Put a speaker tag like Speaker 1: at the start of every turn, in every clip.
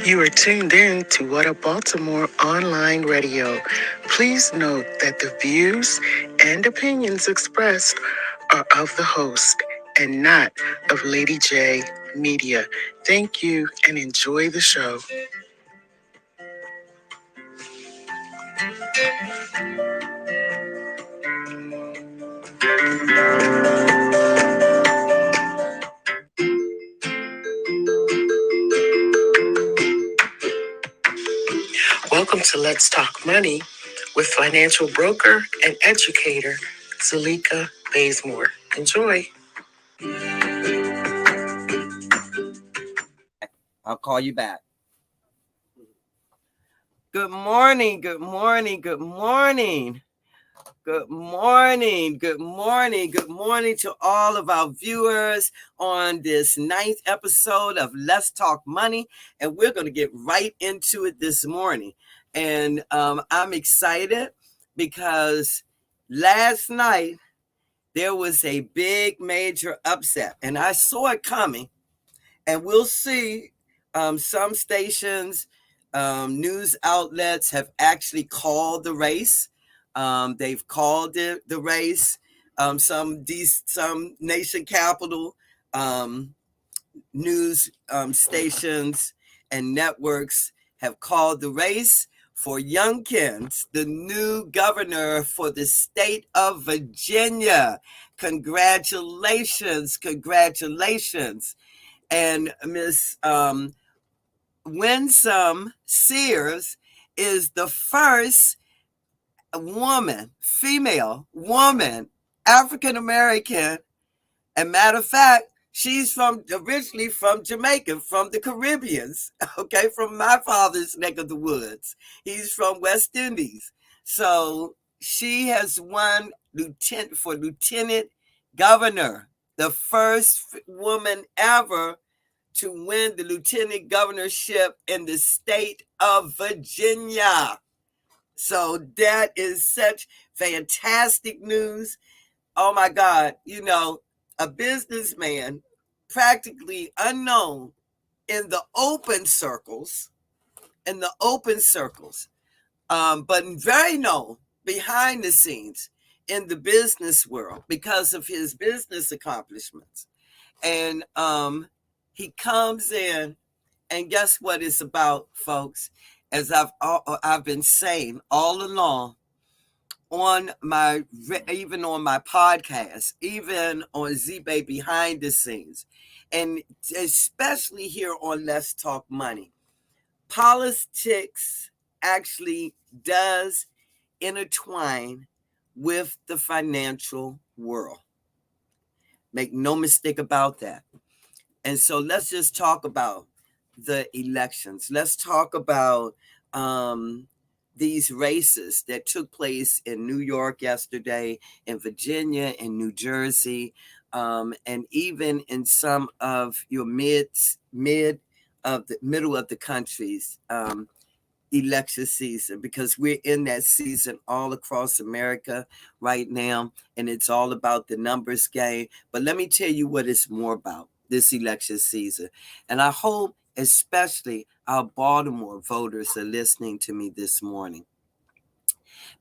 Speaker 1: You are tuned in to What a Baltimore Online Radio. Please note that the views and opinions expressed are of the host and not of Lady J Media. Thank you and enjoy the show. Welcome to Let's Talk Money with financial broker and educator Zulieka Baysmore. Enjoy.
Speaker 2: I'll call you back. Good morning, good morning, good morning. Good morning, good morning, good morning to all of our viewers on this 9th episode of Let's Talk Money. And we're going to get right into it this morning. And I'm excited because last night there was a big major upset and I saw it coming. And we'll see some stations, news outlets have actually called the race. They've called it the race. Some nation capital news stations and networks have called the race for Youngkins, the new governor for the state of Virginia. Congratulations, congratulations. And Miss Winsome Sears is the first female woman, African-American. And matter of fact, she's originally from Jamaica, from the Caribbeans, okay, from my father's neck of the woods. He's from West Indies. So she has won lieutenant governor, the first woman ever to win the lieutenant governorship in the state of Virginia. So that is such fantastic news. Oh my God, a businessman practically unknown in the open circles, but very known behind the scenes in the business world because of his business accomplishments. And he comes in, and guess what it's about, folks? As I've been saying all along, even on my podcast, even on Z-Bay Behind the Scenes, and especially here on Let's Talk Money, politics actually does intertwine with the financial world. Make no mistake about that. And so let's just talk about the elections. Let's talk about these races that took place in New York yesterday, in Virginia, in New Jersey, and even in some of your middle of the country's election season, because we're in that season all across America right now, and it's all about the numbers game. But let me tell you what it's more about this election season. And I hope especially our Baltimore voters are listening to me this morning,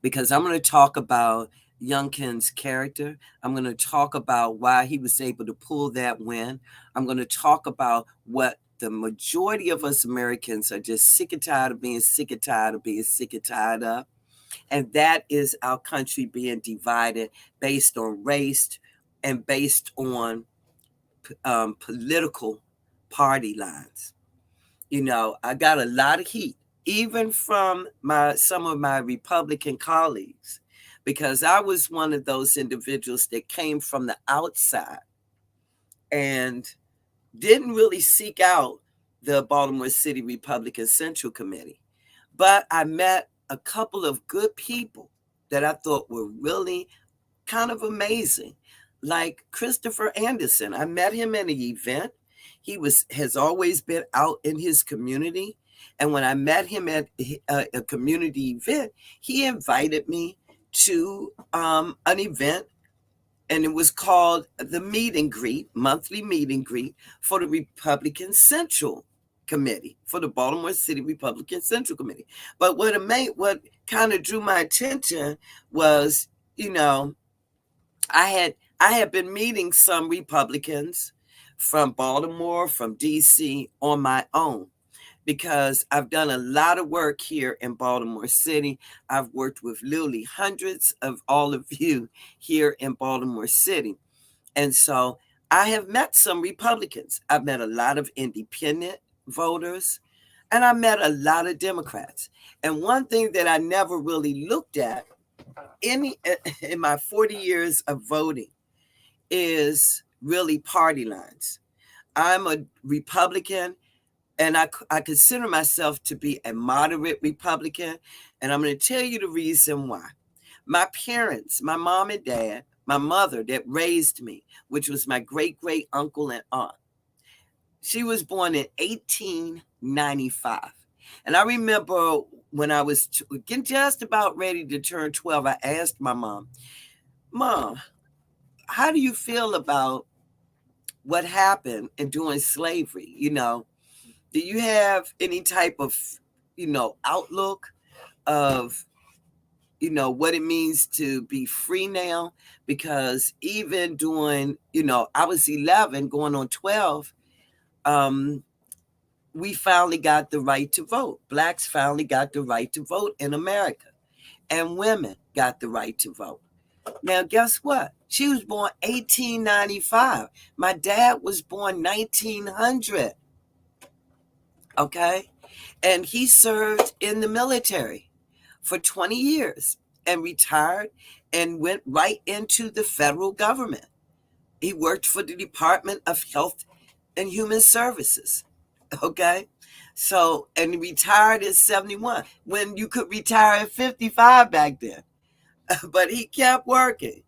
Speaker 2: because I'm going to talk about Youngkin's character. I'm going to talk about why he was able to pull that win. I'm going to talk about what the majority of us Americans are just sick and tired of being sick and tired of being sick and tired of. And that is our country being divided based on race and based on political party lines. I got a lot of heat, even from some of my Republican colleagues, because I was one of those individuals that came from the outside and didn't really seek out the Baltimore City Republican Central Committee. But I met a couple of good people that I thought were really kind of amazing, like Christopher Anderson. I met him at an event. He has always been out in his community. And when I met him at a community event, he invited me to an event, and it was called the meet and greet, monthly meet and greet for the Republican Central Committee, for the Baltimore City Republican Central Committee. But what kind of drew my attention was, you know, I had been meeting some Republicans from Baltimore, from DC on my own, because I've done a lot of work here in Baltimore City. I've worked with literally hundreds of all of you here in Baltimore City. And so I have met some Republicans. I've met a lot of independent voters, and I met a lot of Democrats. And one thing that I never really looked at any in my 40 years of voting is really party lines. I'm a Republican, and I consider myself to be a moderate Republican. And I'm going to tell you the reason why. My parents, my mom and dad, my mother that raised me, which was my great great uncle and aunt, she was born in 1895. And I remember when I was getting just about ready to turn 12, I asked my Mom, how do you feel about what happened in during slavery? Do you have any type of, outlook of, what it means to be free now? Because even during, I was 11 going on 12, we finally got the right to vote. Blacks finally got the right to vote in America, and women got the right to vote. Now, guess what? She was born 1895. My dad was born 1900. Okay? And he served in the military for 20 years and retired and went right into the federal government. He worked for the Department of Health and Human Services. Okay? So, and he retired at 71 when you could retire at 55 back then. But he kept working.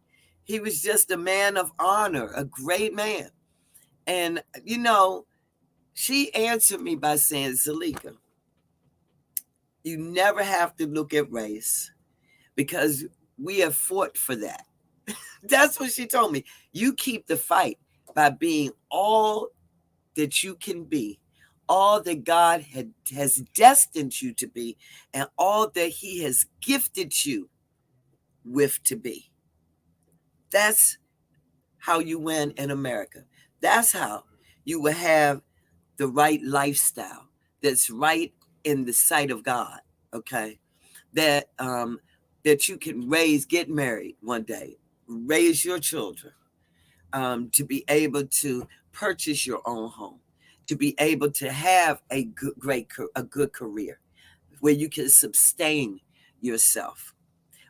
Speaker 2: He was just a man of honor, a great man. And, she answered me by saying, Zulieka, you never have to look at race because we have fought for that. That's what she told me. You keep the fight by being all that you can be, all that God has destined you to be, and all that He has gifted you with to be. That's how you win in America. That's how you will have the right lifestyle that's right in the sight of God. Okay, that you can get married one day, raise your children, to be able to purchase your own home, to be able to have a good career where you can sustain yourself,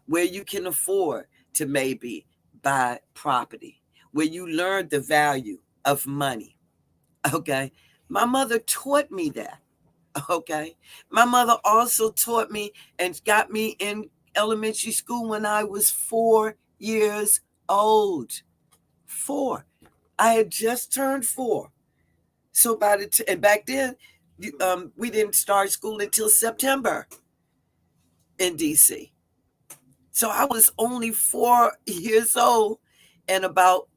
Speaker 2: where you can afford to maybe buy property, where you learn the value of money. Okay. My mother taught me that. Okay. My mother also taught me and got me in elementary school when I was 4 years old. 4. I had just turned 4. So and back then, we didn't start school until September in DC. So I was only 4 years old and about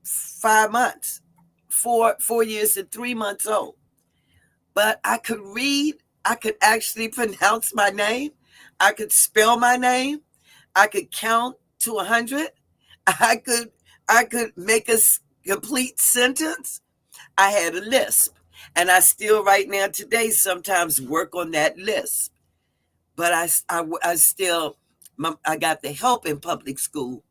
Speaker 2: 5 months, 4 years and 3 months old. But I could read. I could actually pronounce my name. I could spell my name. I could count to 100. I could make a complete sentence. I had a lisp, and I still right now today sometimes work on that lisp. But I got the help in public school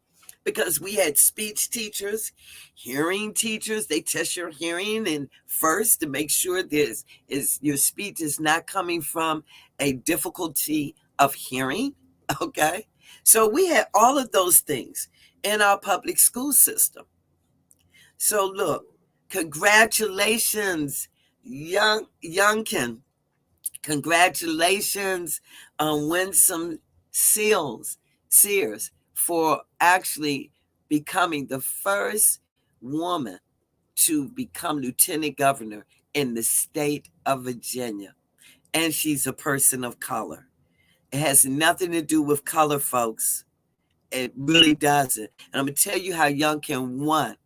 Speaker 2: because we had speech teachers, hearing teachers. They test your hearing and first to make sure your speech is not coming from a difficulty of hearing. Okay, so we had all of those things in our public school system. So look, congratulations, Youngkin. Congratulations on Winsome Sears for actually becoming the first woman to become lieutenant governor in the state of Virginia. And she's a person of color. It has nothing to do with color, folks. It really doesn't. And I'm going to tell you how Youngkin won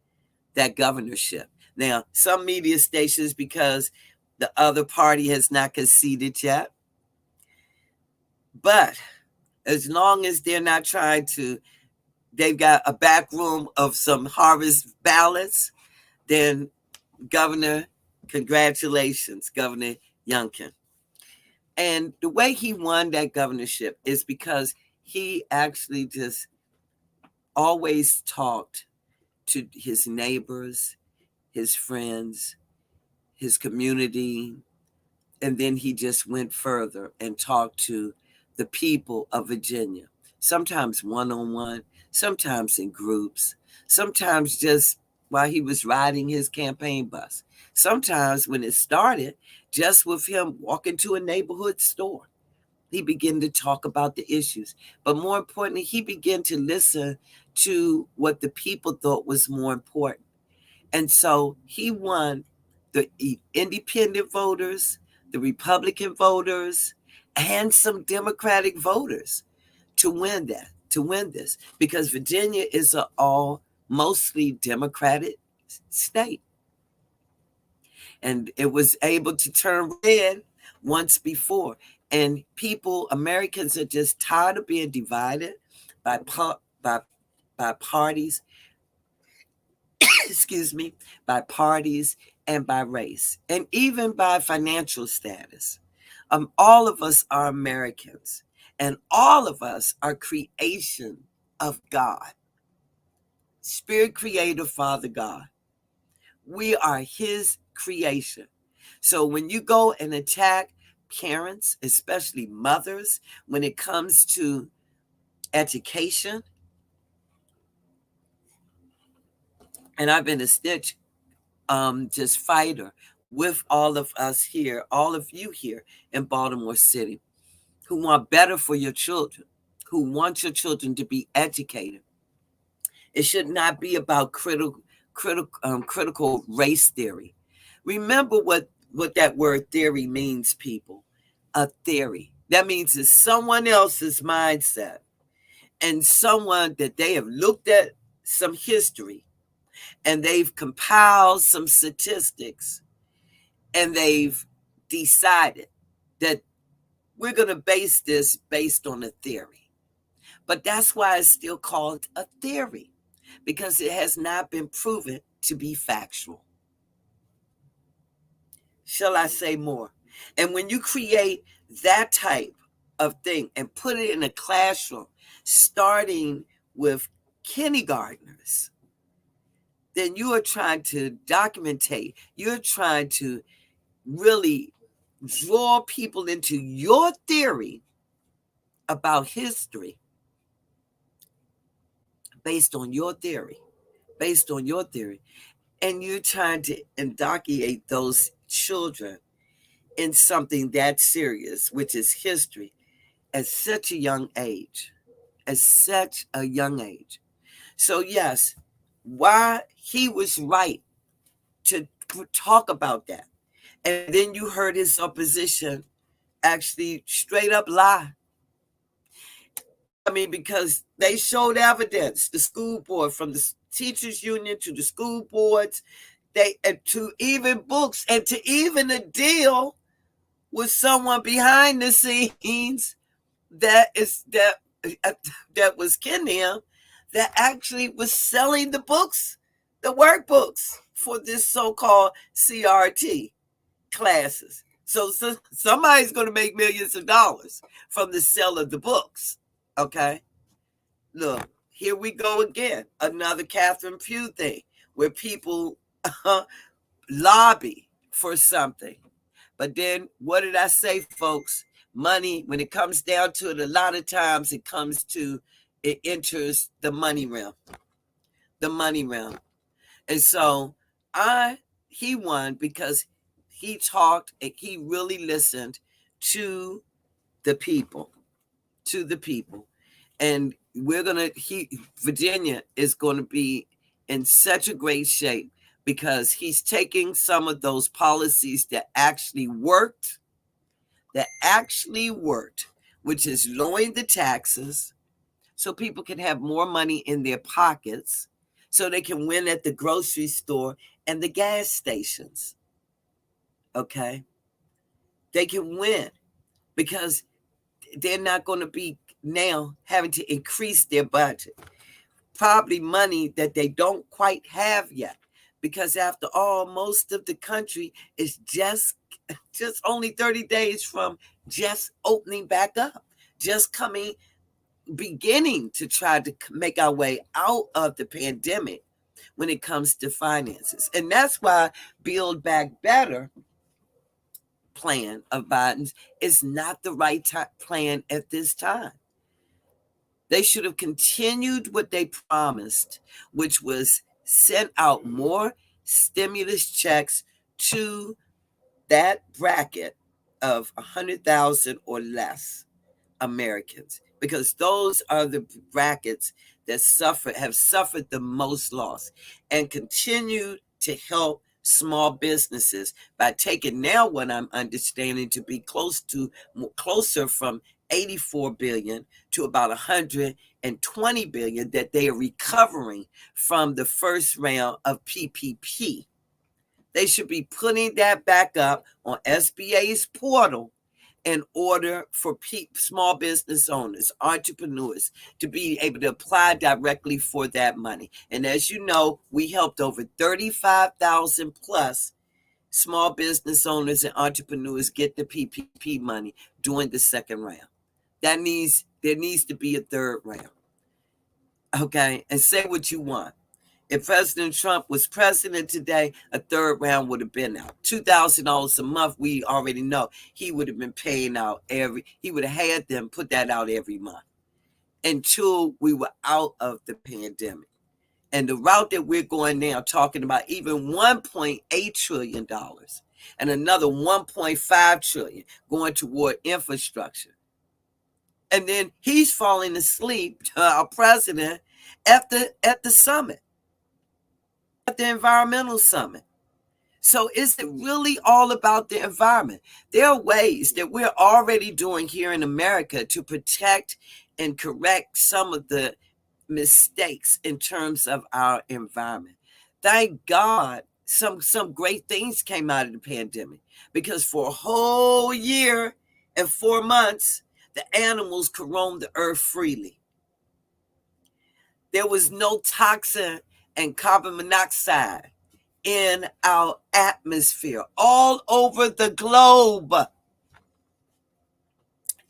Speaker 2: that governorship. Now, some media stations, because The other party has not conceded yet. But as long as they're not trying to, they've got a back room of some harvest ballots, then Governor, congratulations, Governor Youngkin. And the way he won that governorship is because he actually just always talked to his neighbors, his friends, his community, and then he just went further and talked to the people of Virginia, sometimes one-on-one, sometimes in groups, sometimes just while he was riding his campaign bus, sometimes when it started, just with him walking to a neighborhood store. He began to talk about the issues, but more importantly, he began to listen to what the people thought was more important. And so he won the independent voters, the Republican voters, and some Democratic voters to win this, because Virginia is an all mostly Democratic state. And it was able to turn red once before. And Americans are just tired of being divided by parties, excuse me, by parties and by race, and even by financial status. All of us are Americans, and all of us are creation of God, Spirit Creator, Father God. We are His creation. So when you go and attack parents, especially mothers, when it comes to education, and I've been a stitch just fighter with all of us here, all of you here in Baltimore City, who want better for your children, who want your children to be educated. It should not be about critical race theory. Remember what that word theory means, people. A theory. That means it's someone else's mindset, and someone that they have looked at some history, and they've compiled some statistics, and they've decided that we're going to base this based on a theory. But that's why it's still called a theory, because it has not been proven to be factual. Shall I say more? And when you create that type of thing and put it in a classroom, starting with kindergartners, then you are trying to documentate, you're trying to really draw people into your theory about history based on your theory, and you're trying to indoctrinate those children in something that serious, which is history, at such a young age. So yes, why he was right to talk about that. And then you heard his opposition actually straight up lie. I mean, because they showed evidence, the school board, from the teachers union to the school boards, to even books, and to even a deal with someone behind the scenes that was Kenya, that actually was selling the books, the workbooks for this so-called CRT classes. So somebody's going to make millions of dollars from the sale of the books. Okay, look, here we go again, another Catherine Pugh thing, where people lobby for something. But then what did I say, folks? Money, when it comes down to it, a lot of times it enters the money realm. And so he won because he talked and he really listened to the people, And Virginia is going to be in such a great shape because he's taking some of those policies that actually worked, which is lowering the taxes so people can have more money in their pockets, so they can win at the grocery store and the gas stations. Okay, they can win because they're not going to be now having to increase their budget. Probably money that they don't quite have yet, because after all, most of the country is just only 30 days from just opening back up, just beginning to try to make our way out of the pandemic when it comes to finances. And that's why Build Back Better plan of Biden's is not the right plan at this time. They should have continued what they promised, which was send out more stimulus checks to that bracket of 100,000 or less Americans, because those are the brackets that have suffered the most loss, and continue to help small businesses by taking now what I'm understanding to be closer from 84 billion to about 120 billion that they are recovering from the first round of PPP. They should be putting that back up on SBA's portal in order for small business owners, entrepreneurs, to be able to apply directly for that money. And as you know, we helped over 35,000 plus small business owners and entrepreneurs get the PPP money during the second round. There needs to be a third round. Okay, and say what you want. If President Trump was president today, a third round would have been out. $2,000 a month, we already know he would have been paying out he would have had them put that out every month until we were out of the pandemic. And the route that we're going now, talking about even $1.8 trillion and another $1.5 trillion going toward infrastructure. And then he's falling asleep, our president, at the summit, at the environmental summit. So is it really all about the environment? There are ways that we're already doing here in America to protect and correct some of the mistakes in terms of our environment. Thank God some great things came out of the pandemic, because for a whole year and 4 months, the animals could roam the earth freely. There was no toxin and carbon monoxide in our atmosphere all over the globe.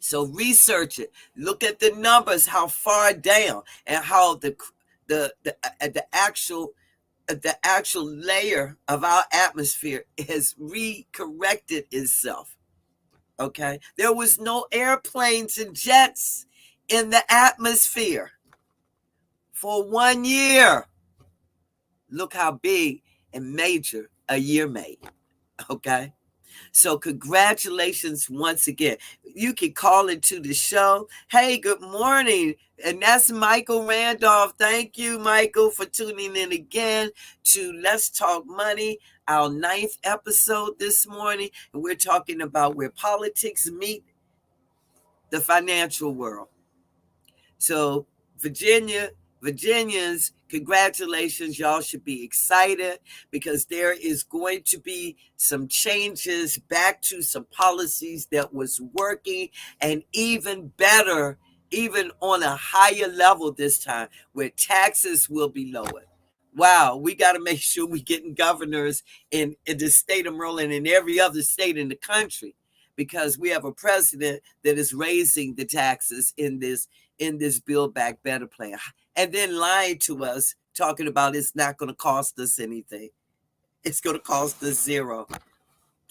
Speaker 2: So research it. Look at the numbers, how far down, and how the actual layer of our atmosphere has re-corrected itself. Okay, there was no airplanes and jets in the atmosphere for 1 year. Look how big and major a year made. Okay, so congratulations once again. You can call into the show. Hey, good morning. And that's Michael Randolph. Thank you, Michael, for tuning in again to Let's Talk Money, our 9th episode this morning. And we're talking about where politics meet the financial world. So Virginians, congratulations. Y'all should be excited, because there is going to be some changes back to some policies that was working, and even better, even on a higher level this time, where taxes will be lowered. Wow, we got to make sure we're getting governors in the state of Maryland and every other state in the country, because we have a president that is raising the taxes in this Build Back Better plan, and then lying to us, talking about it's not going to cost us anything. It's going to cost us zero.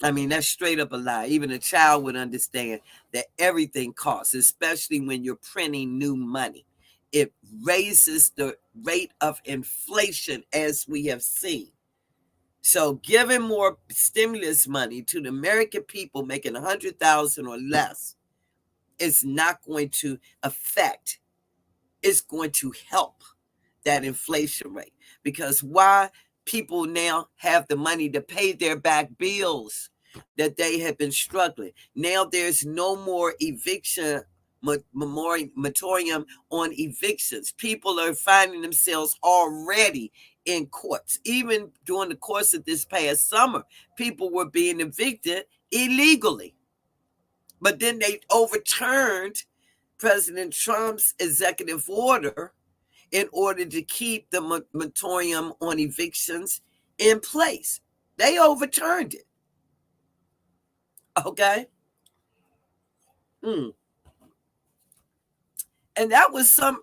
Speaker 2: I mean, that's straight up a lie. Even a child would understand that everything costs, especially when you're printing new money. It raises the rate of inflation, as we have seen. So giving more stimulus money to the American people making 100,000 or less is not going to affect, it's going to help that inflation rate. Because why? People now have the money to pay their back bills that they have been struggling. Now there's no more eviction moratorium on evictions. People are finding themselves already in courts. Even during the course of this past summer, people were being evicted illegally. But then they overturned President Trump's executive order in order to keep the moratorium on evictions in place. They overturned it. Okay? And that was some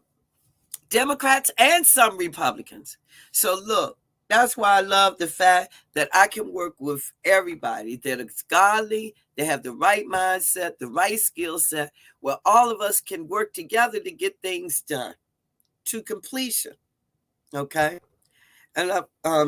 Speaker 2: Democrats and some Republicans. So look, that's why I love the fact that I can work with everybody that is godly, they have the right mindset, the right skill set, where all of us can work together to get things done to completion. Okay? And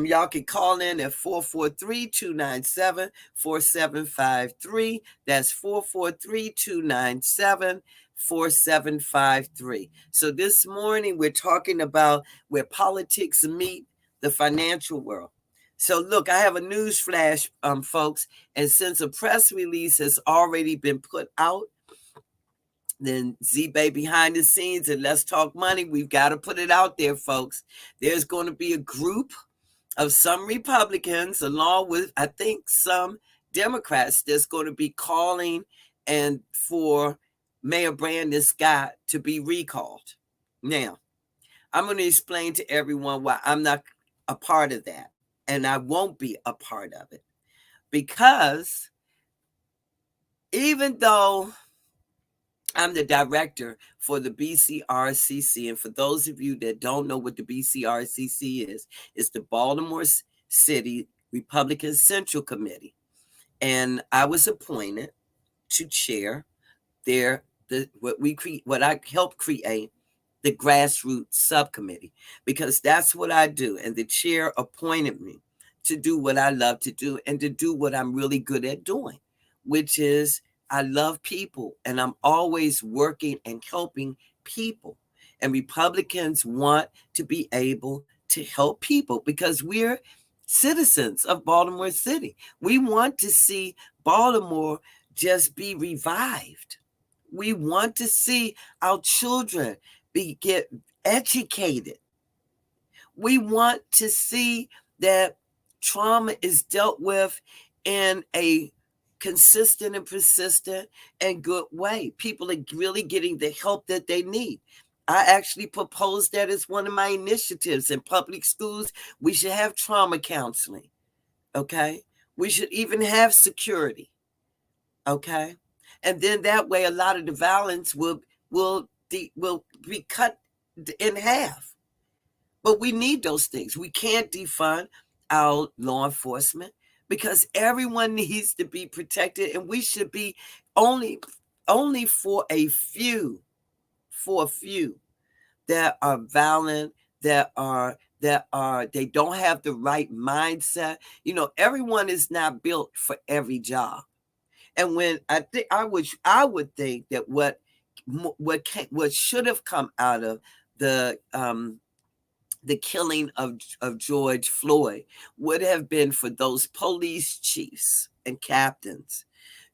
Speaker 2: y'all can call in at 443-297-4753. That's 443-297-4753. So this morning we're talking about where politics meet the financial world. So look, I have a news flash, folks. And since a press release has already been put out, then Z-Bay behind the scenes and Let's Talk Money, we've got to put it out there, folks. There's going to be a group of some Republicans, along with, I think, some Democrats, that's going to be calling and for Mayor Brandon Scott to be recalled. Now, I'm going to explain to everyone why I'm not a part of that, and I won't be a part of it. Because even though I'm the director for the BCRCC, and for those of you that don't know what the BCRCC is, it's the Baltimore City Republican Central Committee, and I was appointed to chair what I helped create, the grassroots subcommittee, because that's what I do, and the chair appointed me to do what I love to do and to do what I'm really good at doing, which is I love people, and I'm always working and helping people. And Republicans want to be able to help people because we're citizens of Baltimore City. We want to see Baltimore just be revived. We want to see our children get educated. We want to see that trauma is dealt with in a consistent and persistent and good way. People are really getting the help that they need. I actually proposed that as one of my initiatives in public schools. We should have trauma counseling. Okay. We should even have security. Okay. And then that way, a lot of the violence will be cut in half. But we need those things. We can't defund our law enforcement because everyone needs to be protected, and we should be only for a few that are violent, that they don't have the right mindset. You know, everyone is not built for every job. And when I would think that what should have come out of the killing of George Floyd would have been for those police chiefs and captains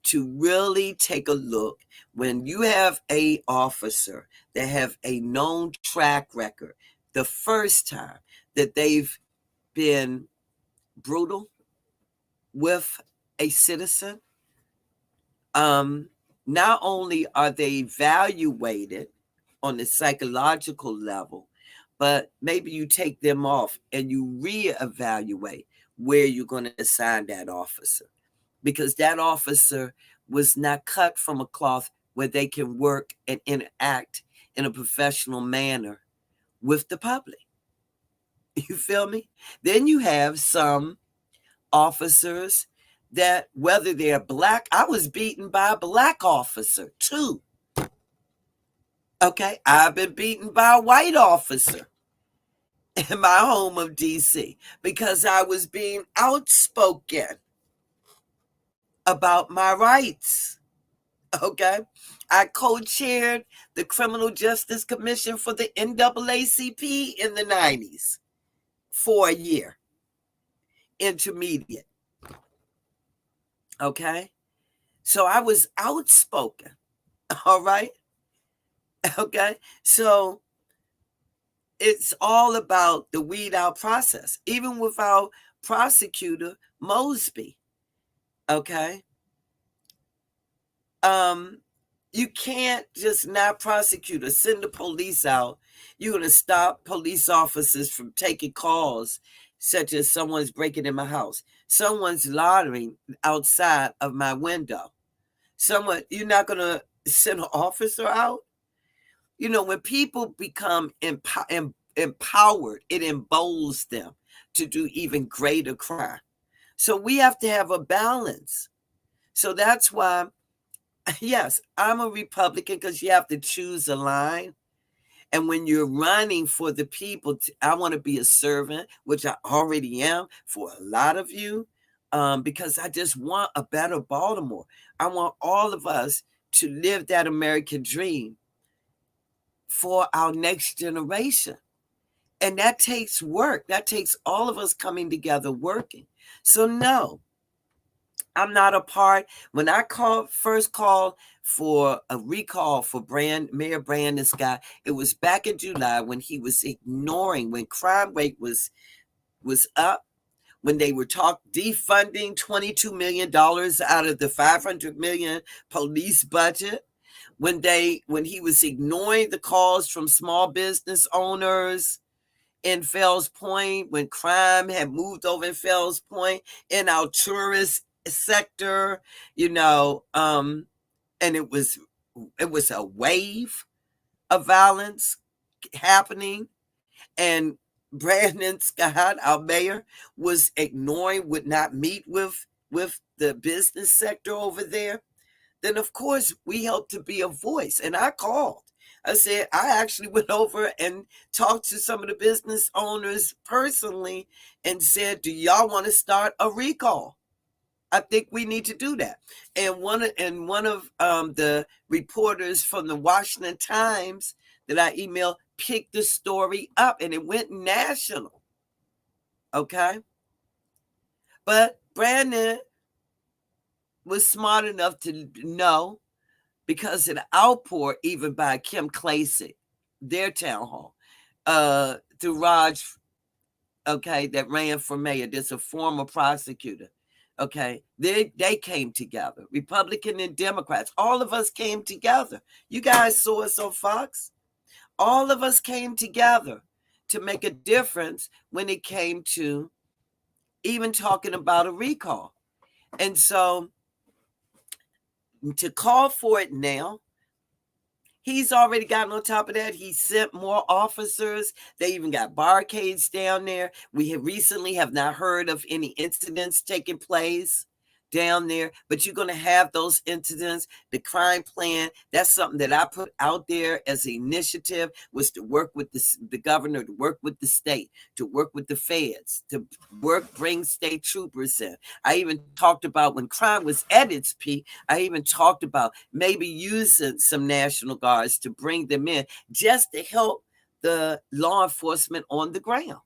Speaker 2: to really take a look. When you have a officer that have a known track record, the first time that they've been brutal with a citizen, not only are they evaluated on the psychological level, but maybe you take them off and you reevaluate where you're going to assign that officer, because that officer was not cut from a cloth where they can work and interact in a professional manner with the public. You feel me? Then you have some officers that, whether they're black, I was beaten by a black officer too. Okay, I've been beaten by a white officer in my home of DC because I was being outspoken about my rights. Okay, I co-chaired the Criminal Justice Commission for the NAACP in the 90s for a year, intermediate. Okay, so I was outspoken. All right. Okay, so it's all about the weed out process, even with our prosecutor Mosby. Okay. You can't just not prosecute or send the police out. You're going to stop police officers from taking calls, such as someone's breaking in my house, someone's loitering outside of my window. You're not going to send an officer out. When people become empowered, it emboldens them to do even greater crime. So we have to have a balance. So that's why, yes, I'm a Republican, because you have to choose a line. And when you're running for the people, I want to be a servant, which I already am for a lot of you, because I just want a better Baltimore. I want all of us to live that American dream for our next generation. And that takes work. That takes all of us coming together working. So no, I'm not a part. When I first called for a recall for Mayor Brandon Scott, it was back in July, when he was ignoring, when crime rate was up, when they were defunding $22 million out of the $500 million police budget, when he was ignoring the calls from small business owners in Fells Point, when crime had moved over in Fells Point, in our tourist sector, and it was a wave of violence happening, and Brandon Scott, our mayor, was ignoring, would not meet with the business sector over there. Then of course we helped to be a voice. And I called. I said, I actually went over and talked to some of the business owners personally and said, do y'all want to start a recall? I think we need to do that. And one of the reporters from the Washington Times that I emailed picked the story up, and it went national. Okay. But Brandon was smart enough to know, because of the outpour, even by Kim Klacik, their town hall, through Raj, okay, that ran for mayor. There's a former prosecutor. Okay, they came together, Republican and Democrats. All of us came together. You guys saw us on Fox. All of us came together to make a difference when it came to even talking about a recall. And so to call for it now, he's already gotten on top of that. He sent more officers. They even got barricades down there. We have recently not heard of any incidents taking place down there, but you're going to have those incidents. The crime plan, that's something that I put out there as an initiative, was to work with the governor, to work with the state, to work with the feds, to bring state troopers in. I even talked about, when crime was at its peak, I even talked about maybe using some National Guards to bring them in, just to help the law enforcement on the ground.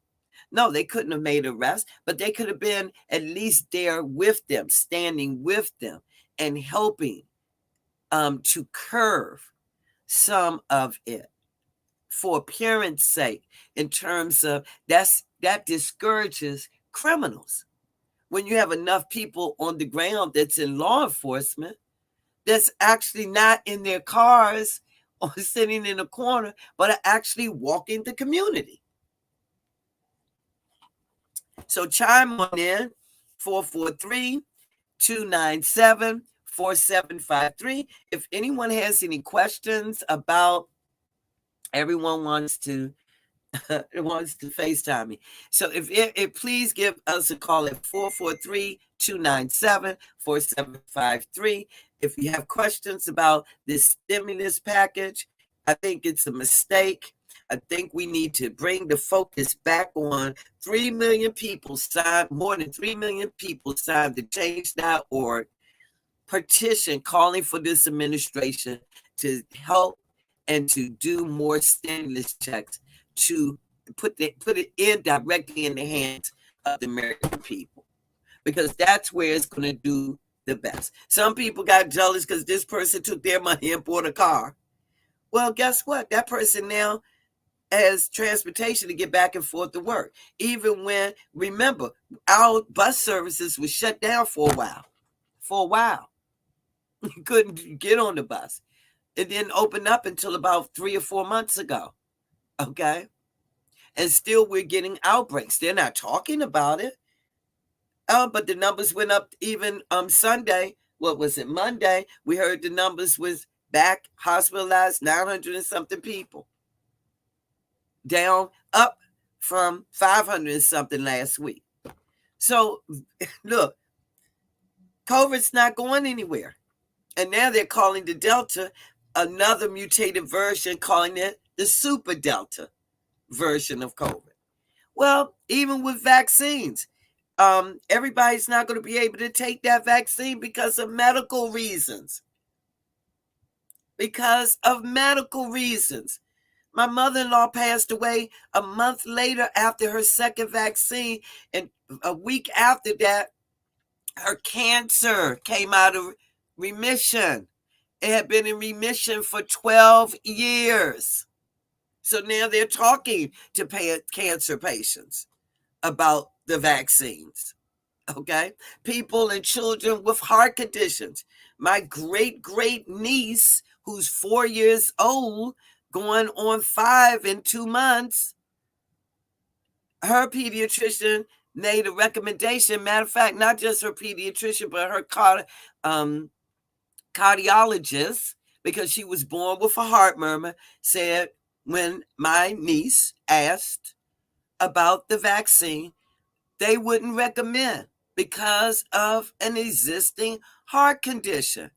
Speaker 2: No, they couldn't have made arrests, but they could have been at least there with them, standing with them, and helping to curb some of it, for appearance sake, in terms of that discourages criminals. When you have enough people on the ground that's in law enforcement, that's actually not in their cars or sitting in a corner, but are actually walking the community. So chime on in, 443-297-4753. If anyone has any questions about, everyone wants to FaceTime me. So if please give us a call at 443-297-4753. If you have questions about this stimulus package, I think it's a mistake. I think we need to bring the focus back on 3 million people signed, more than 3 million people signed the change.org petition calling for this administration to help and to do more stimulus checks, to put it in directly in the hands of the American people, because that's where it's going to do the best. Some people got jealous because this person took their money and bought a car. Well, guess what? That person now as transportation to get back and forth to work. Even when, remember, our bus services were shut down for a while. For a while. You couldn't get on the bus. It didn't open up until about 3 or 4 months ago. Okay. And still we're getting outbreaks. They're not talking about it. But the numbers went up even Sunday. What was it? Monday. We heard the numbers was back hospitalized 900 and something people. Down up from 500 and something last week. So look, COVID's not going anywhere. And now they're calling the Delta another mutated version, calling it the Super Delta version of COVID. Well, even with vaccines, everybody's not going to be able to take that vaccine because of medical reasons. Because of medical reasons. My mother-in-law passed away a month later after her second vaccine, and a week after that, her cancer came out of remission. It had been in remission for 12 years. So now they're talking to cancer patients about the vaccines. Okay? People and children with heart conditions. My great niece, who's 4 years old, going on 5 in 2 months, her pediatrician made a recommendation. Matter of fact, not just her pediatrician, but her cardiologist, because she was born with a heart murmur, said when my niece asked about the vaccine, they wouldn't recommend because of an existing heart condition.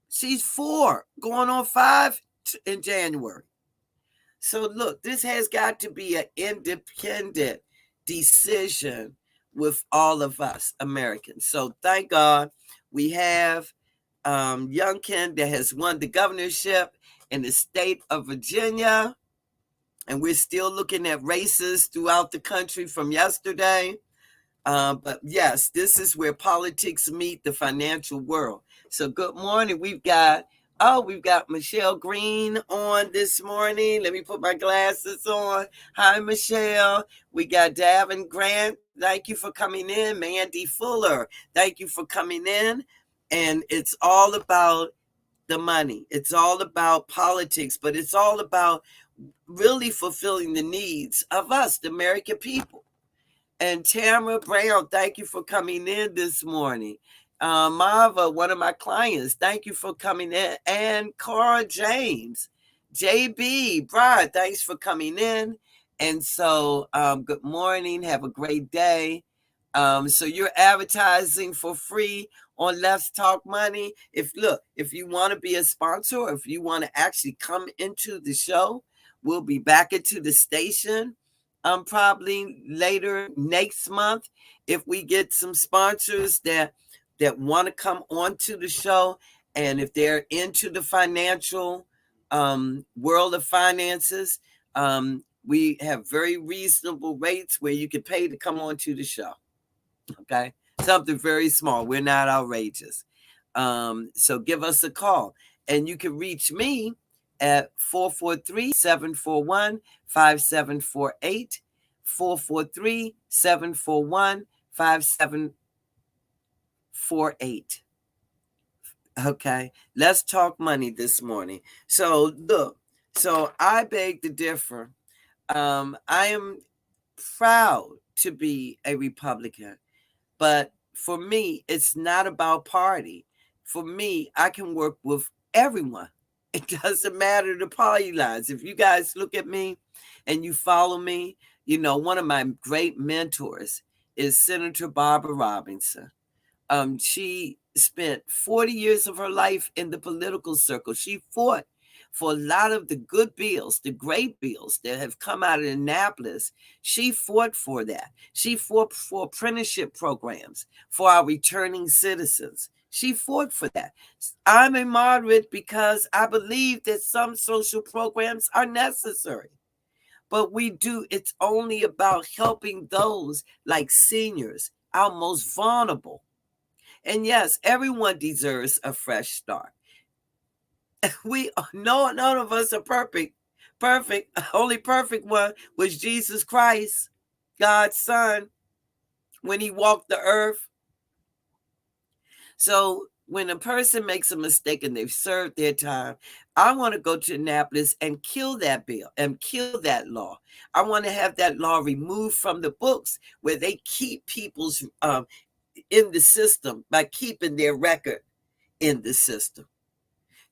Speaker 2: She's 4, going on 5 in January. So look, this has got to be an independent decision with all of us Americans. So thank God we have Youngkin that has won the governorship in the state of Virginia. And we're still looking at races throughout the country from yesterday. But yes, this is where politics meet the financial world. So good morning. We've got Michelle Green on this morning. Let me put my glasses on. Hi, Michelle. We got Davin Grant. Thank you for coming in. Mandy Fuller. Thank you for coming in. And it's all about the money. It's all about politics, but it's all about really fulfilling the needs of us, the American people. And Tamara Brown, thank you for coming in this morning. Marva, one of my clients, thank you for coming in. And Cora James, JB, Brad, thanks for coming in. And so, good morning. Have a great day. So you're advertising for free on Let's Talk Money. If you want to be a sponsor, or if you want to actually come into the show, we'll be back into the station probably later next month if we get some sponsors that want to come onto the show, and if they're into the financial world of finances. We have very reasonable rates where you can pay to come onto the show. Okay, something very small. We're not outrageous. So give us a call, and you can reach me at 443-741-5748, 443-741-5748. Okay, let's talk money this morning. So look, I beg to differ. I am proud to be a Republican, but for me, it's not about party. For me, I can work with everyone. It doesn't matter the party lines. If you guys look at me and you follow me, one of my great mentors is Senator Barbara Robinson. She spent 40 years of her life in the political circle. She fought for a lot of the good bills, the great bills that have come out of Annapolis. She fought for that. She fought for apprenticeship programs for our returning citizens. She fought for that. I'm a moderate because I believe that some social programs are necessary. But it's only about helping those like seniors, our most vulnerable. And yes, everyone deserves a fresh start. None of us are perfect, perfect, only perfect one was Jesus Christ, God's son, when he walked the earth. So when a person makes a mistake and they've served their time, I want to go to Annapolis and kill that bill and kill that law. I want to have that law removed from the books where they keep people's in the system by keeping their record in the system.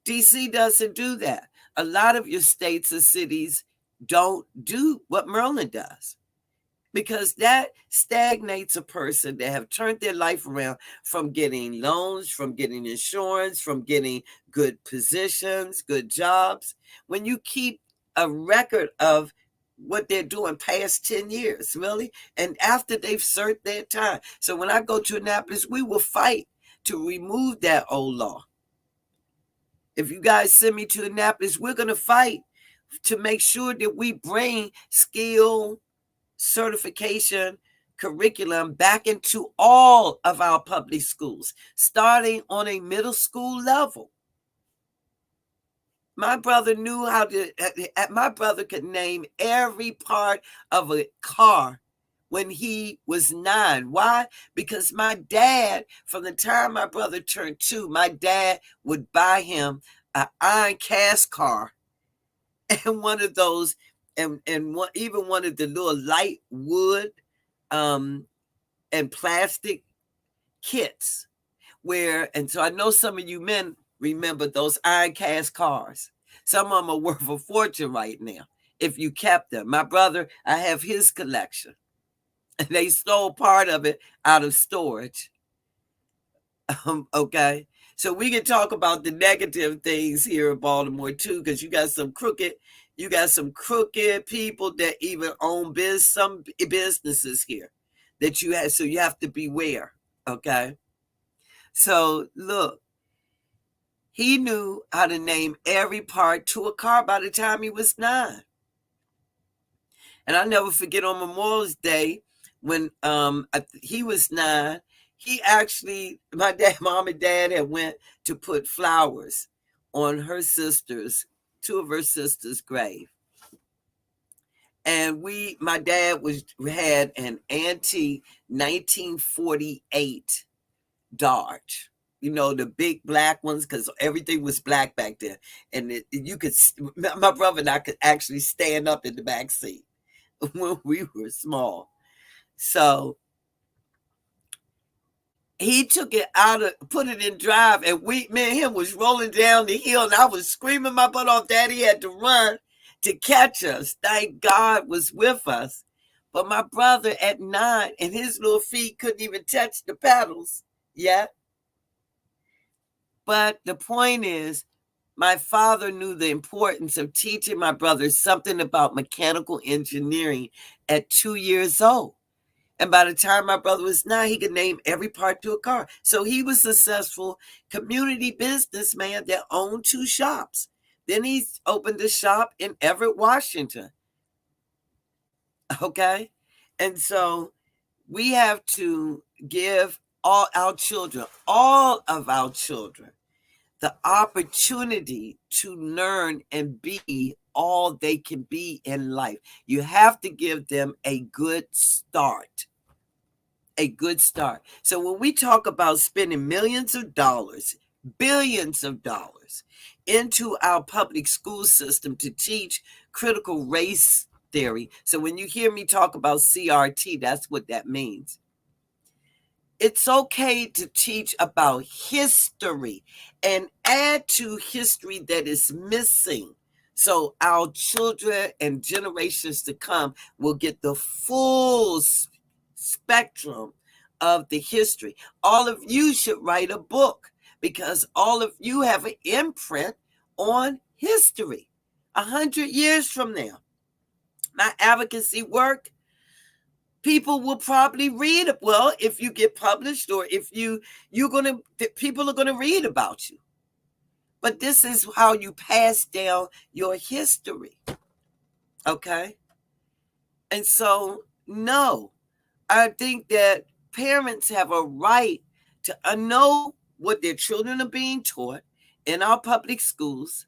Speaker 2: DC doesn't do that. A lot of your states and cities don't do what Maryland does, because that stagnates a person that have turned their life around from getting loans, from getting insurance, from getting good positions, good jobs. When you keep a record of what they're doing past 10 years, really, and after they've served their time. So when I go to Annapolis, we will fight to remove that old law. If you guys send me to Annapolis, we're going to fight to make sure that we bring skill, certification, curriculum back into all of our public schools, starting on a middle school level. My brother knew how to, my brother could name every part of a car when he was 9. Why? Because my dad, from the time my brother turned 2, my dad would buy him an iron cast car and one of those, and even one of the little light wood and plastic kits and so I know some of you men remember those iron cast cars. Some of them are worth a fortune right now if you kept them. My brother, I have his collection, and they stole part of it out of storage. Okay, so we can talk about the negative things here in Baltimore too, because you got some crooked people that even own some businesses here that you have, so you have to beware. Okay, so look, he knew how to name every part to a car by the time he was 9. And I'll never forget on Memorial Day when he was 9, he actually, my mom and dad had went to put flowers on two of her sisters' grave. And my dad had an antique 1948 Dodge. You know, the big black ones, because everything was black back then. And my brother and I could actually stand up in the back seat when we were small. So he took it put it in drive, and me and him was rolling down the hill, and I was screaming my butt off. Daddy had to run to catch us. Thank God was with us. But my brother at 9, and his little feet couldn't even touch the pedals yet. But the point is, my father knew the importance of teaching my brother something about mechanical engineering at 2 years old. And by the time my brother was 9, he could name every part to a car. So he was a successful community businessman that owned 2 shops. Then he opened a shop in Everett, Washington. Okay? And so we have to give all of our children, the opportunity to learn and be all they can be in life. You have to give them a good start. A good start. So when we talk about spending millions of dollars, billions of dollars into our public school system to teach critical race theory. So when you hear me talk about CRT, that's what that means. It's okay to teach about history and add to history that is missing. So our children and generations to come will get the full spectrum of the history. All of you should write a book, because all of you have an imprint on history. 100 years from now, my advocacy work, people will probably read it. Well, if you get published, or if people are going to read about you. But this is how you pass down your history. Okay? And so, no, I think that parents have a right to know what their children are being taught in our public schools,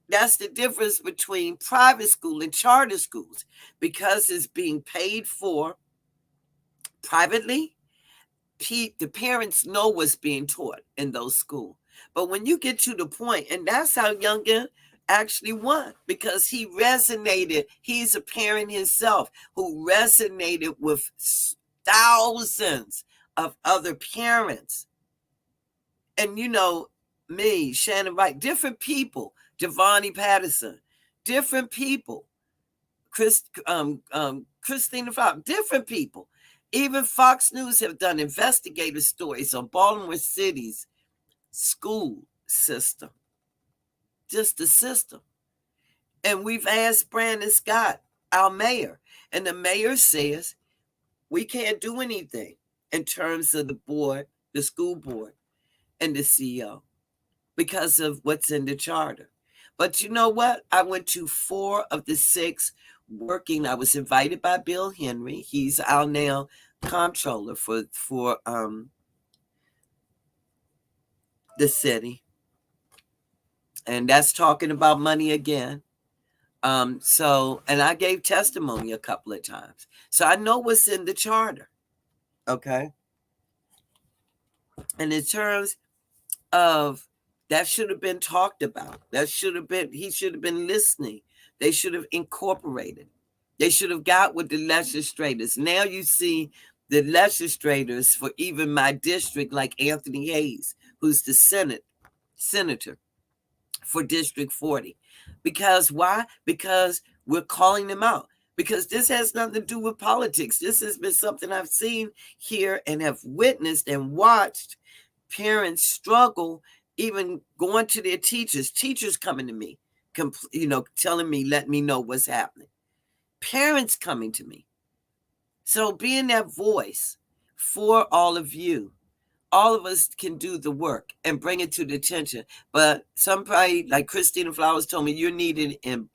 Speaker 2: That's the difference between private school and charter schools. Because it's being paid for privately, the parents know what's being taught in those schools. But when you get to the point, and that's how Youngin actually won, because he resonated. He's a parent himself who resonated with thousands of other parents. And me, Shannon Wright, different people, Giovanni Patterson, different people, Christina Fox, different people. Even Fox News have done investigative stories on Baltimore City's school system, just the system. And we've asked Brandon Scott, our mayor, and the mayor says we can't do anything in terms of the board, the school board, and the CEO because of what's in the charter. But you know what? I went to 4 of the 6 working. I was invited by Bill Henry. He's our now comptroller for the city. And that's talking about money again. And I gave testimony a couple of times. So I know what's in the charter. Okay. And in terms of that, should have been talked about. He should have been listening. They should have incorporated. They should have got with the legislators. Now you see the legislators for even my district, like Anthony Hayes, who's the senator for District 40. Because why? Because we're calling them out. Because this has nothing to do with politics. This has been something I've seen here and have witnessed and watched parents struggle, even going to their teachers coming to me, telling me, let me know what's happening. Parents coming to me. So being that voice for all of you, all of us can do the work and bring it to the attention. But somebody like Christina Flowers told me, you're needed in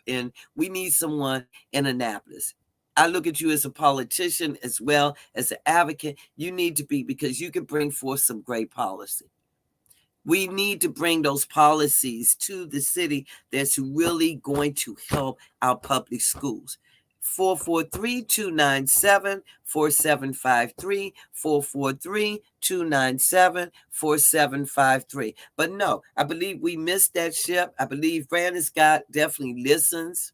Speaker 2: we need someone in Annapolis. I look at you as a politician as well as an advocate. You need to be, because you can bring forth some great policy. We need to bring those policies to the city that's really going to help our public schools. 443-297-4753, 443-297-4753. But no, I believe we missed that ship. I believe Brandon Scott definitely listens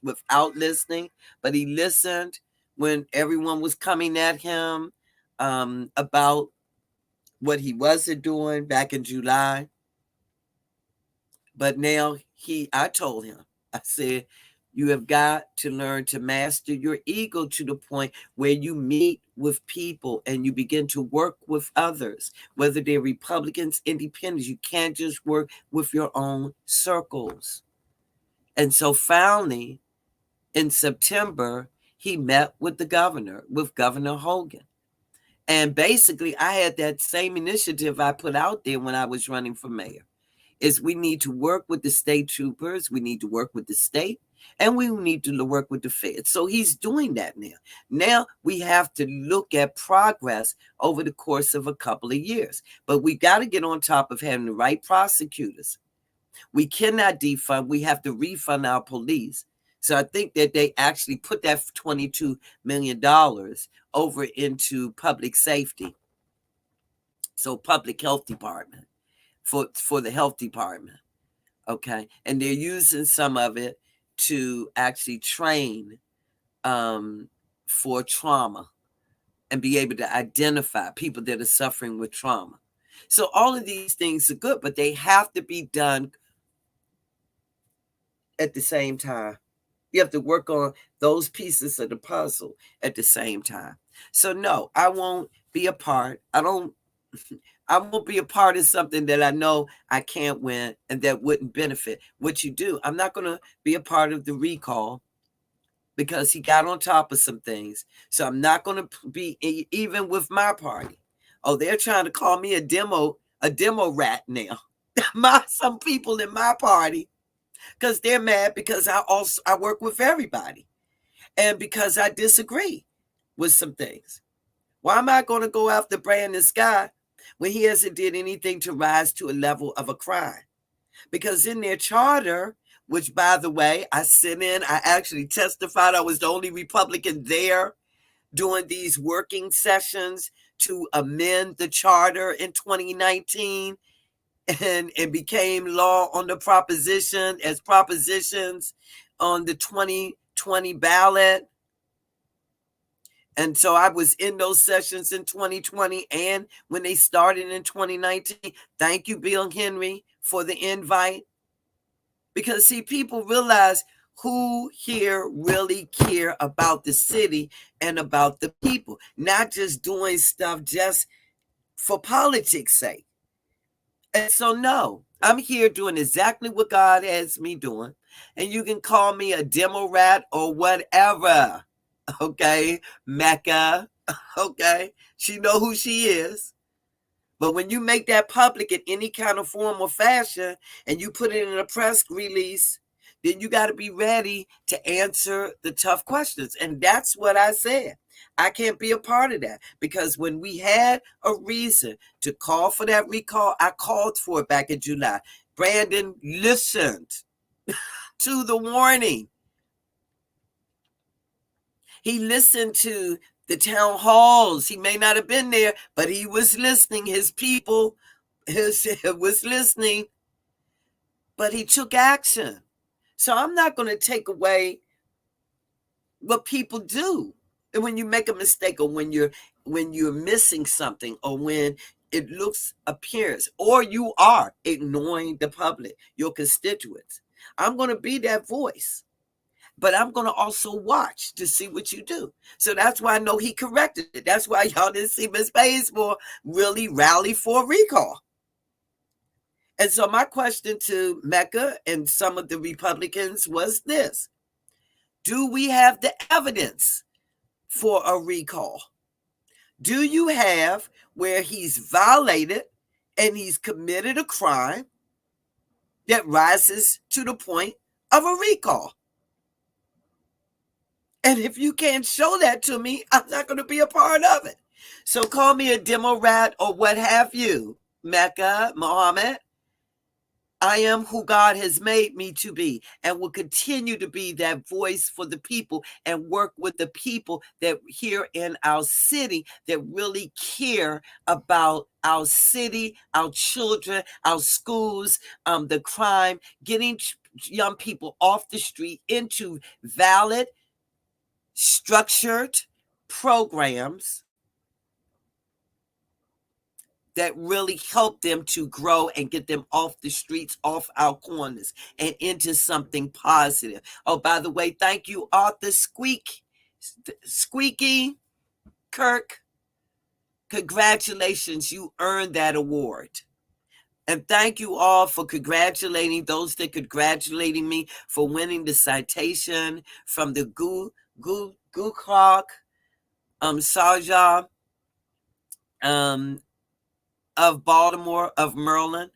Speaker 2: without listening, but he listened when everyone was coming at him about what he wasn't doing back in July. But now I told him, I said, you have got to learn to master your ego to the point where you meet with people and you begin to work with others, whether they're Republicans, independents. You can't just work with your own circles. And so finally, in September, he met with Governor Hogan. And basically, I had that same initiative I put out there when I was running for mayor, is we need to work with the state troopers, we need to work with the state, and we need to work with the feds. So he's doing that now. Now we have to look at progress over the course of a couple of years. But we got to get on top of having the right prosecutors. We cannot defund. We have to refund our police. So I think that they actually put that $22 million over into public safety. So public health department, for the health department. Okay. And they're using some of it to actually train for trauma and be able to identify people that are suffering with trauma. So all of these things are good, but they have to be done at the same time. You have to work on those pieces of the puzzle at the same time. So no, I won't be a part. I won't be a part of something that I know I can't win and that wouldn't benefit what you do. I'm not going to be a part of the recall because he got on top of some things. So I'm not going to be even with my party. Oh, they're trying to call me a demo rat now. Some people in my party, because they're mad because I work with everybody and because I disagree with some things. Why am I going to go after Brandon Scott when he hasn't did anything to rise to a level of a crime? Because in their charter, which, by the way, I sent in. I actually testified. I was the only Republican there doing these working sessions to amend the charter in 2019, and it became law on the proposition as propositions on the 2020 ballot. And so I was in those sessions in 2020 and when they started in 2019. Thank you, Bill Henry, for the invite. Because, see, people realize who here really care about the city and about the people, not just doing stuff just for politics' sake. And so, no, I'm here doing exactly what God has me doing. And you can call me a demo rat or whatever. Okay, Mecca. Okay, she know who she is. But when you make that public in any kind of form or fashion and you put it in a press release, then you got to be ready to answer the tough questions. And that's what I said. I can't be a part of that because when we had a reason to call for that recall, I called for it back in July. Brandon listened to the warning. He listened to the town halls. He may not have been there, but he was listening. His people was listening, but he took action. So I'm not going to take away what people do. And when you make a mistake or when you're missing something or when it looks appearance or you are ignoring the public, your constituents, I'm going to be that voice. But I'm going to also watch to see what you do. So that's why I know he corrected it. That's why y'all didn't see Ms. Baysmore really rally for a recall. And so my question to Mecca and some of the Republicans was this. Do we have the evidence for a recall? Do you have where he's violated and he's committed a crime that rises to the point of a recall? And if you can't show that to me, I'm not going to be a part of it. So call me a demo rat or what have you, Mecca, Muhammad. I am who God has made me to be and will continue to be that voice for the people and work with the people that here in our city that really care about our city, our children, our schools, the crime, getting young people off the street into valid, structured programs that really help them to grow and get them off the streets, off our corners, and into something positive. Oh, by the way, thank you, Arthur Squeaky Kirk. Congratulations, you earned that award. And thank you all for congratulating those that congratulating me for winning the citation from the Gukrock Sarja of Baltimore, of Maryland.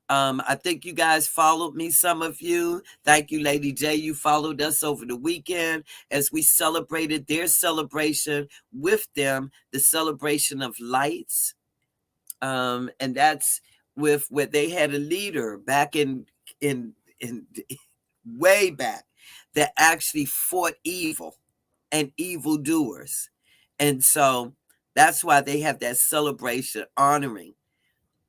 Speaker 2: I think you guys followed me, some of you. Thank you, Lady J. You followed us over the weekend as we celebrated their celebration with them, the celebration of lights. And that's with where they had a leader back in way back that actually fought evil and evildoers. And so that's why they have that celebration honoring.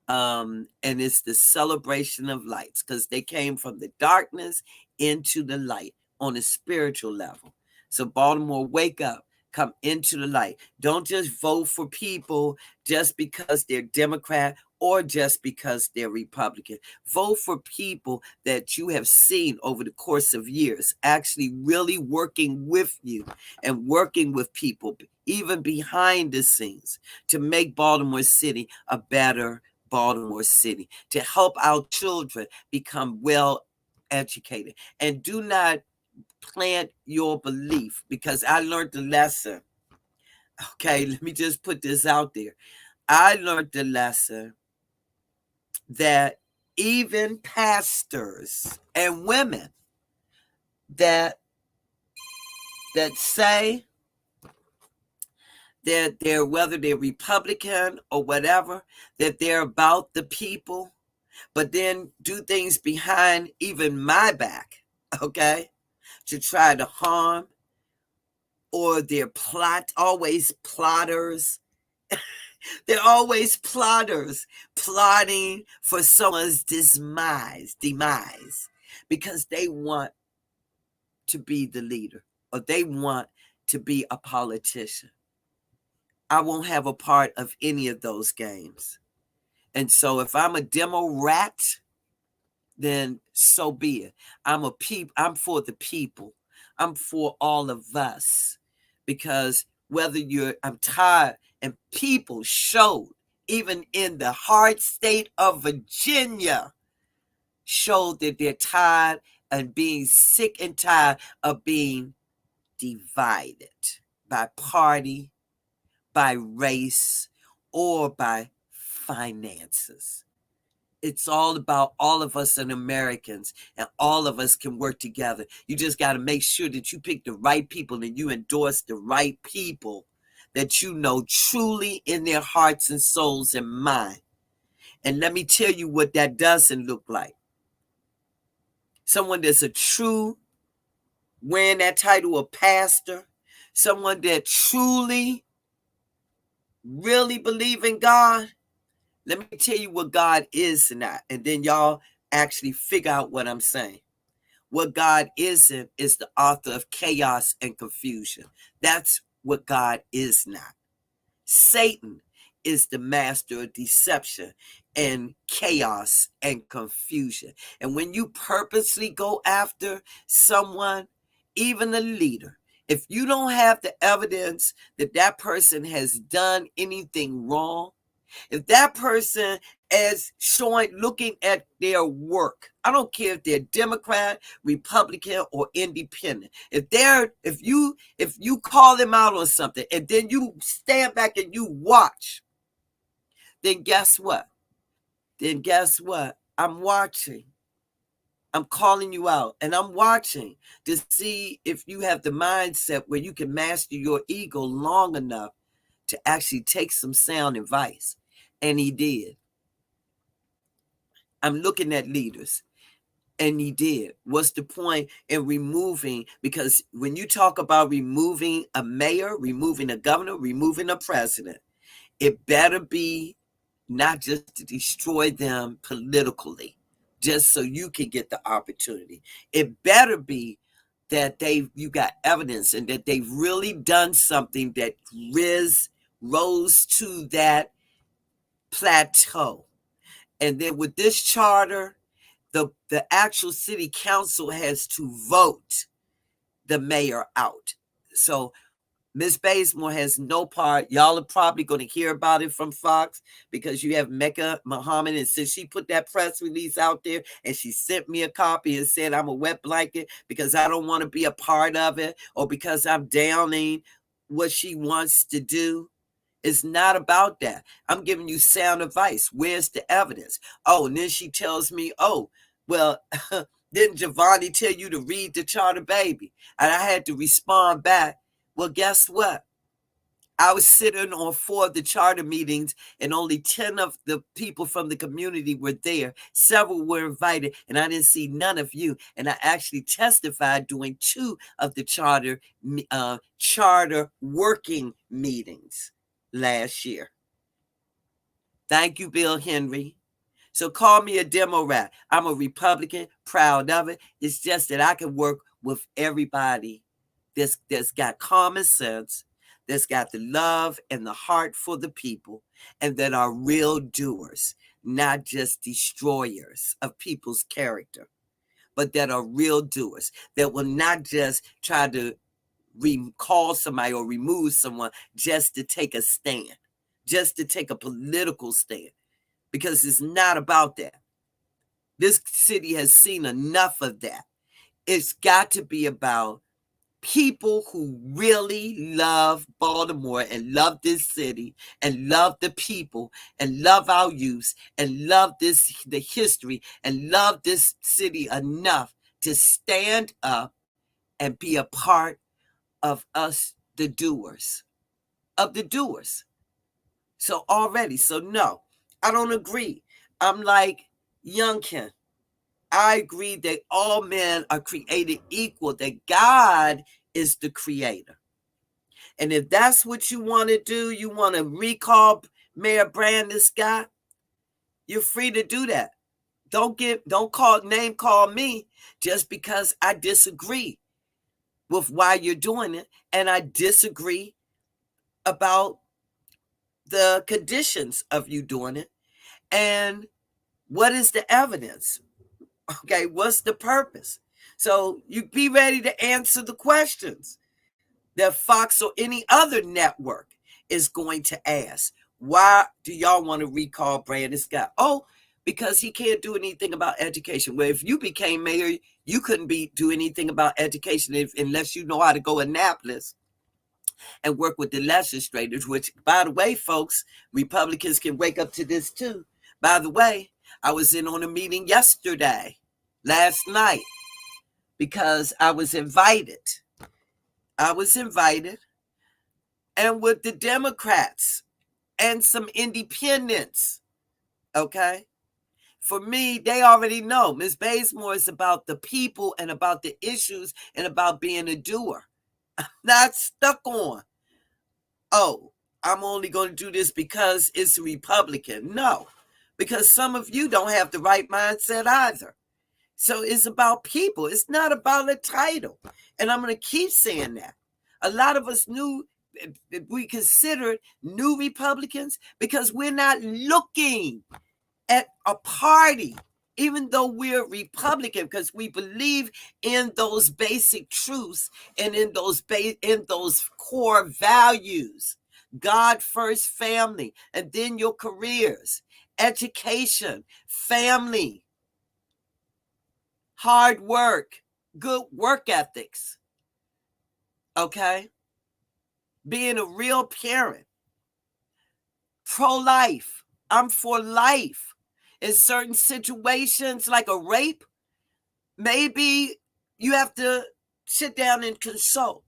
Speaker 2: And it's the celebration of lights because they came from the darkness into the light on a spiritual level. So Baltimore, wake up, come into the light. Don't just vote for people just because they're Democrat or just because they're Republican. Vote for people that you have seen over the course of years actually really working with you and working with people, even behind the scenes, to make Baltimore City a better Baltimore City, to help our children become well educated. And do not plant your belief, because I learned the lesson. Okay, let me just put this out there. I learned the lesson that even pastors and women that say that they're, whether they're Republican or whatever, that they're about the people, but then do things behind even my back. okay, to try to harm, or they're always plotters. They're always plotters, plotting for someone's demise, because they want to be the leader, or they want to be a politician. I won't have a part of any of those games. And so if I'm a demo rat, then so be it. I'm for the people. I'm for all of us. Because I'm tired, and people showed, even in the hard state of Virginia, showed that they're tired and being sick and tired of being divided by party, by race, or by finances. It's all about all of us as Americans, and all of us can work together. You just got to make sure that you pick the right people and you endorse the right people that you know truly in their hearts and souls and mind. And let me tell you what that doesn't look like. Someone that's a true, wearing that title of pastor, someone that truly, really believe in God. Let me tell you what God is not, and then y'all actually figure out what I'm saying. What God isn't is the author of chaos and confusion. That's what God is not. Satan is the master of deception and chaos and confusion. And when you purposely go after someone, even a leader, if you don't have the evidence that that person has done anything wrong, if that person is looking at their work, I don't care if they're Democrat, Republican, or Independent. If you call them out on something and then you stand back and you watch, then guess what? I'm watching. I'm calling you out, and I'm watching to see if you have the mindset where you can master your ego long enough to actually take some sound advice. And he did. I'm looking at leaders, and he did. What's the point in removing? Because when you talk about removing a mayor, removing a governor, removing a president, it better be not just to destroy them politically, just so you can get the opportunity. It better be that you got evidence and that they've really done something that rose to that plateau. And then with this charter, the actual city council has to vote the mayor out. So Ms. Baysmore has no part. Y'all are probably going to hear about it from Fox, because you have Mecca Muhammad, and since she put that press release out there and she sent me a copy and said I'm a wet blanket because I don't want to be a part of it, or because I'm downing what she wants to do. It's not about that. I'm giving you sound advice. Where's the evidence? Oh, and then she tells me, oh, well, didn't Giovanni tell you to read the charter, baby? And I had to respond back. Well, guess what? I was sitting on 4 of the charter meetings, and only 10 of the people from the community were there. Several were invited, and I didn't see none of you. And I actually testified during 2 of the charter working meetings last year. Thank you, Bill Henry. So call me a demo rat. I'm a Republican, proud of it. It's just that I can work with everybody that's got common sense, that's got the love and the heart for the people, and that are real doers, not just destroyers of people's character, but that are real doers, that will not just try to recall somebody or remove someone just to take a stand, just to take a political stand, because it's not about that. This city has seen enough of that. It's got to be about people who really love Baltimore and love this city and love the people and love our youth and love the history and love this city enough to stand up and be a part of us, the doers, of the doers. So no, I don't agree. I'm like Youngkin. I agree that all men are created equal, that God is the creator. And if that's what you want to do, you want to recall Mayor Brandon Scott, you're free to do that. Don't name call me just because I disagree with why you're doing it, and I disagree about the conditions of you doing it. And what is the evidence? Okay, what's the purpose? So you be ready to answer the questions that Fox or any other network is going to ask. Why do y'all want to recall Brandon Scott? Oh, because he can't do anything about education. Well, if you became mayor, you couldn't do anything about education unless you know how to go to Annapolis and work with the legislators, which, by the way, folks, Republicans can wake up to this too. By the way, I was in on a meeting last night, because I was invited. And with the Democrats and some independents, okay? For me, they already know Ms. Baysmore is about the people and about the issues and about being a doer. I'm not stuck on, oh, I'm only going to do this because it's a Republican. No, because some of you don't have the right mindset either. So it's about people. It's not about a title. And I'm going to keep saying that. A lot of us we considered new Republicans because we're not looking at a party, even though we're Republican, because we believe in those basic truths and in those core values. God first, family, and then your careers, education, family, hard work, good work ethics, okay? Being a real parent, pro-life. I'm for life. In certain situations, like a rape, maybe you have to sit down and consult.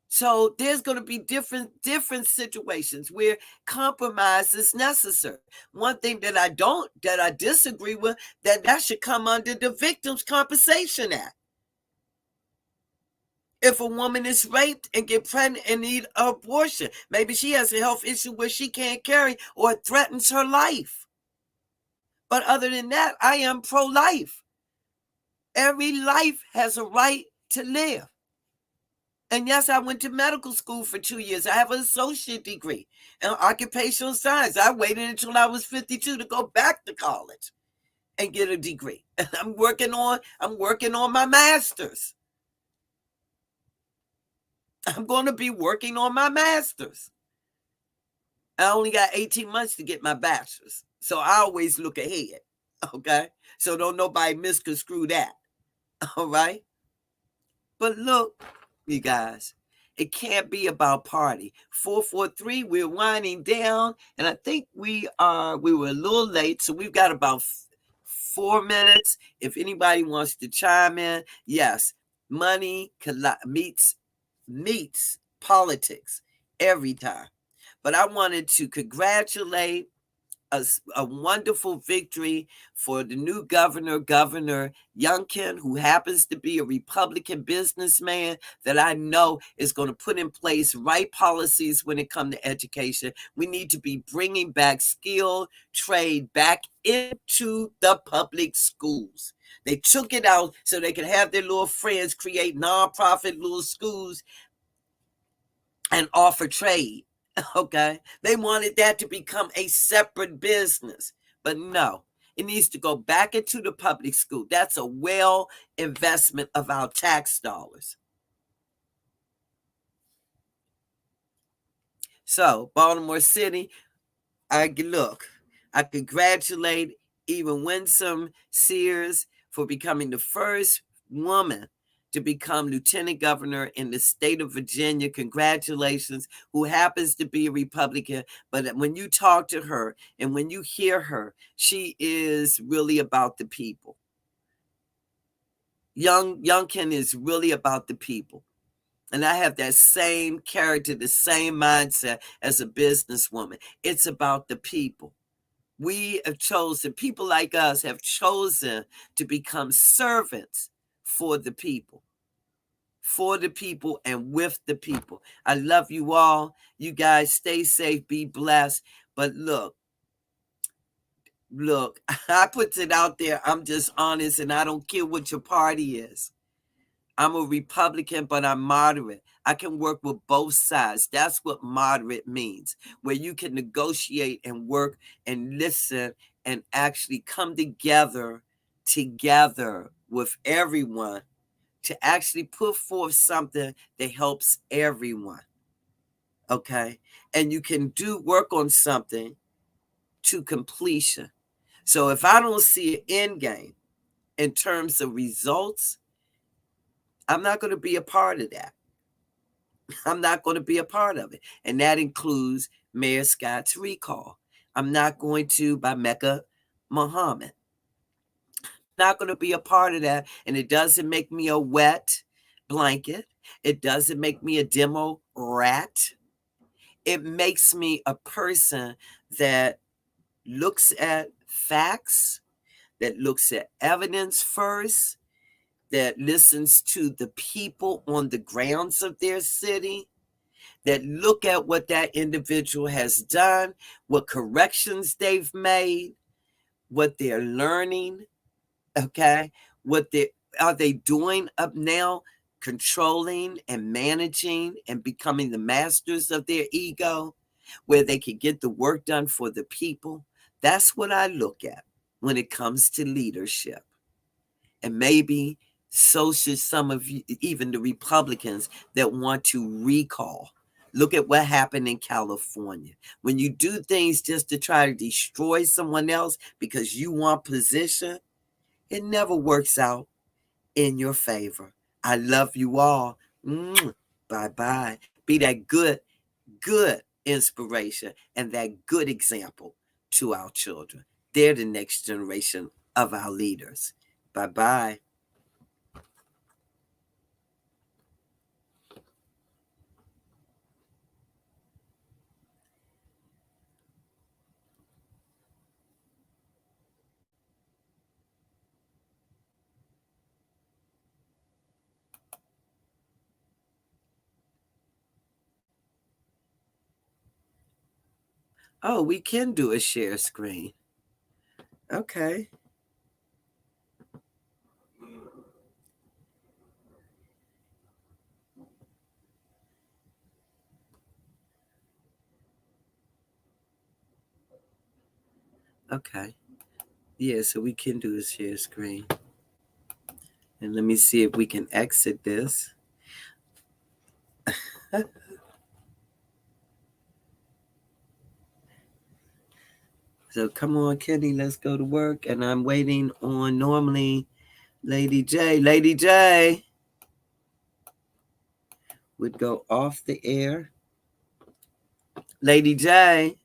Speaker 2: So there's going to be different situations where compromise is necessary. One thing that I disagree with, that should come under the Victims Compensation Act. If a woman is raped and get pregnant and need an abortion, maybe she has a health issue where she can't carry or it threatens her life. But other than that, I am pro-life. Every life has a right to live. And yes, I went to medical school for 2 years. I have an associate degree in occupational science. I waited until I was 52 to go back to college and get a degree. And I'm working on my master's. I'm going to be working on my master's. I only got 18 months to get my bachelor's. So I always look ahead. Okay? So don't nobody misconstrue that. All right? But look, you guys, it can't be about party. 443, we're winding down. And I think we were a little late. So we've got about 4 minutes. If anybody wants to chime in, yes, money meets politics every time. But I wanted to congratulate a wonderful victory for the new Governor Youngkin, who happens to be a Republican businessman that I know is going to put in place right policies when it comes to education. We need to be bringing back skilled trade back into the public schools. They took it out so they could have their little friends create nonprofit little schools and offer trade. Okay. They wanted that to become a separate business. But no, it needs to go back into the public school. That's a well investment of our tax dollars. So, Baltimore City, I congratulate even Winsome Sears for becoming the first woman to become lieutenant governor in the state of Virginia. Congratulations, who happens to be a Republican. But when you talk to her and when you hear her, she is really about the people. Youngkin is really about the people. And I have that same character, the same mindset as a businesswoman. It's about the people. We have chosen, people like us have chosen to become servants for the people. For the people and with the people. I love you all. You guys stay safe, be blessed. But look, I put it out there. I'm just honest, and I don't care what your party is. I'm a Republican, but I'm moderate. I can work with both sides. That's what moderate means, where you can negotiate and work and listen and actually come together with everyone to actually put forth something that helps everyone. Okay? And you can do work on something to completion. So if I don't see an end game in terms of results, I'm not going to be a part of that. I'm not going to be a part of it. And that includes Mayor Scott's recall. I'm not going to by Mecca Muhammad. Not going to be a part of that. And it doesn't make me a wet blanket. It doesn't make me a demo rat. It makes me a person that looks at facts, that looks at evidence first, that listens to the people on the grounds of their city, that look at what that individual has done, what corrections they've made, what they're learning, okay? Are they doing up now, controlling and managing and becoming the masters of their ego, where they can get the work done for the people? That's what I look at when it comes to leadership. And maybe so should some of you, even the Republicans that want to recall. Look at what happened in California. When you do things just to try to destroy someone else because you want position, it never works out in your favor. I love you all. Bye-bye. Be that good inspiration and that good example to our children. They're the next generation of our leaders. Bye-bye. Oh, we can do a share screen. Okay. Okay. Yeah, so we can do a share screen. And let me see if we can exit this. So come on, Kenny, let's go to work. And I'm waiting on normally Lady J. Lady J would go off the air. Lady J.